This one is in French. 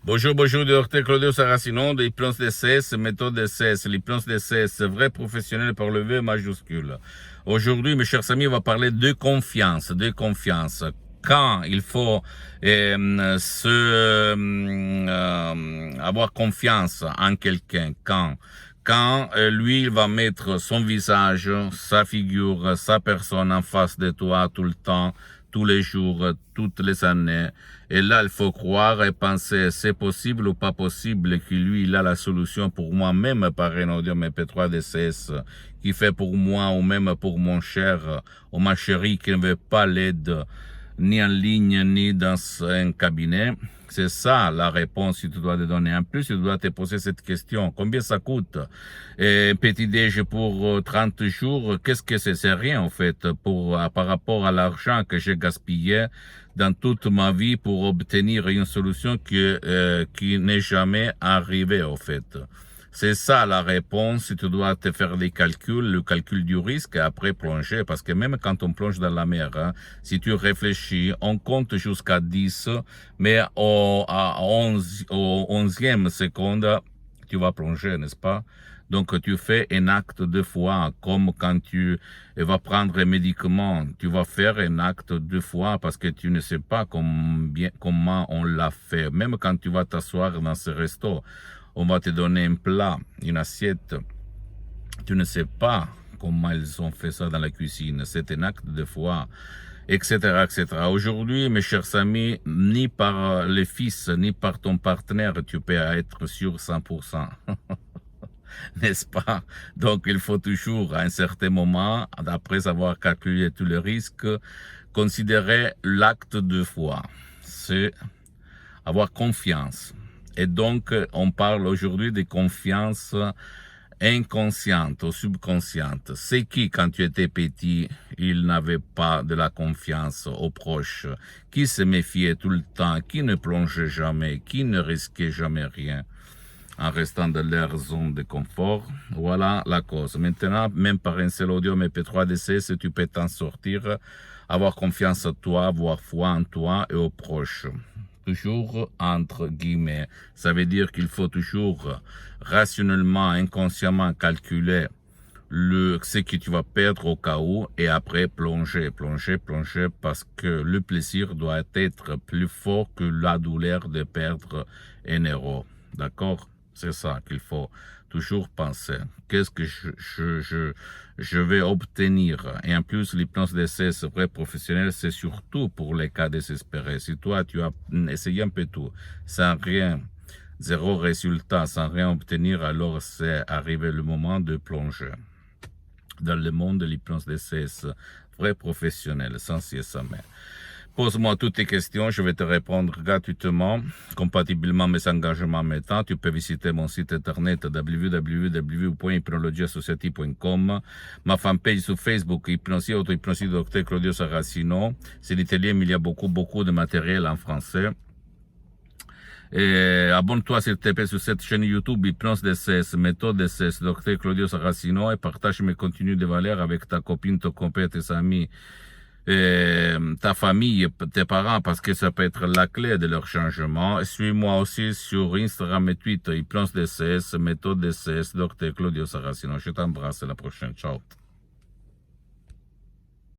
Bonjour, bonjour, docteur Claudio Saracino de l'hypnose DCS, méthode DCS. L'hypnose DCS, vrai professionnel par le V majuscule. Aujourd'hui, mes chers amis, on va parler de confiance, de confiance. Quand il faut avoir confiance en quelqu'un, quand lui, il va mettre son visage, sa figure, sa personne en face de toi tout le temps, tous les jours, toutes les années. Et là, il faut croire et penser, c'est possible ou pas possible que lui, il a la solution pour moi, même par un audio MP3 DCS, qui fait pour moi ou même pour mon cher ou ma chérie qui ne veut pas l'aide ni en ligne, ni dans un cabinet. C'est ça la réponse que tu dois te donner. En plus, tu dois te poser cette question. Combien ça coûte? Et petit déj pour 30 jours, qu'est-ce que c'est? C'est rien, en fait, par rapport à l'argent que j'ai gaspillé dans toute ma vie pour obtenir une solution qui n'est jamais arrivée, en fait. C'est ça la réponse. Tu dois te faire les calculs, le calcul du risque et après plonger. Parce que même quand on plonge dans la mer, si tu réfléchis, on compte jusqu'à 10, mais au 11e seconde, tu vas plonger, n'est-ce pas? Donc, tu fais un acte 2 fois, comme quand tu vas prendre un médicament. Tu vas faire un acte 2 fois parce que tu ne sais pas comment on l'a fait. Même quand tu vas t'asseoir dans ce resto, on va te donner un plat, une assiette. Tu ne sais pas comment ils ont fait ça dans la cuisine. C'est un acte 2 fois, etc., etc. Aujourd'hui, mes chers amis, ni par les fils, ni par ton partenaire, tu peux être sûr 100%. N'est-ce pas? Donc, il faut toujours, à un certain moment, après avoir calculé tous les risques, considérer l'acte 2 fois. C'est avoir confiance. Et donc, on parle aujourd'hui de confiance inconsciente ou subconsciente. C'est qui, quand tu étais petit, il n'avait pas de la confiance aux proches, qui se méfiait tout le temps, qui ne plongeait jamais, qui ne risquait jamais rien, en restant dans leur zone de confort. Voilà la cause. Maintenant, même par un seul audio MP3 DCS, tu peux t'en sortir, avoir confiance en toi, avoir foi en toi et aux proches. Toujours entre guillemets. Ça veut dire qu'il faut toujours rationnellement, inconsciemment calculer ce que tu vas perdre au cas où et après plonger, parce que le plaisir doit être plus fort que la douleur de perdre un euro. D'accord? C'est ça qu'il faut toujours penser. Qu'est-ce que je vais obtenir? Et en plus, l'hypnose DCS vrai professionnel, c'est surtout pour les cas désespérés. Si toi, tu as essayé un peu tout, sans rien, zéro résultat, sans rien obtenir, alors c'est arrivé le moment de plonger dans le monde de l'hypnose DCS vrai professionnel, sans si ça mais. Pose-moi toutes tes questions, je vais te répondre gratuitement, compatiblement mes engagements maintenant. Tu peux visiter mon site internet www.hypnologieassociative.com, ma fanpage sur Facebook, Hypnosie, auto-hypnosie, Dr Claudio Saracino. C'est l'italien, mais il y a beaucoup de matériel en français. Et abonne-toi s'il te plaît sur cette chaîne YouTube Hypnose DCS, méthode DCS, Dr Claudio Saracino, et partage mes contenus de valeur avec ta copine, ton copain, tes amis, ta famille, tes parents, parce que ça peut être la clé de leur changement. Et suis-moi aussi sur Instagram et Twitter, Hypnose DCS, méthode DCS, Dr Claudio Saracino. Je t'embrasse, à la prochaine. Ciao.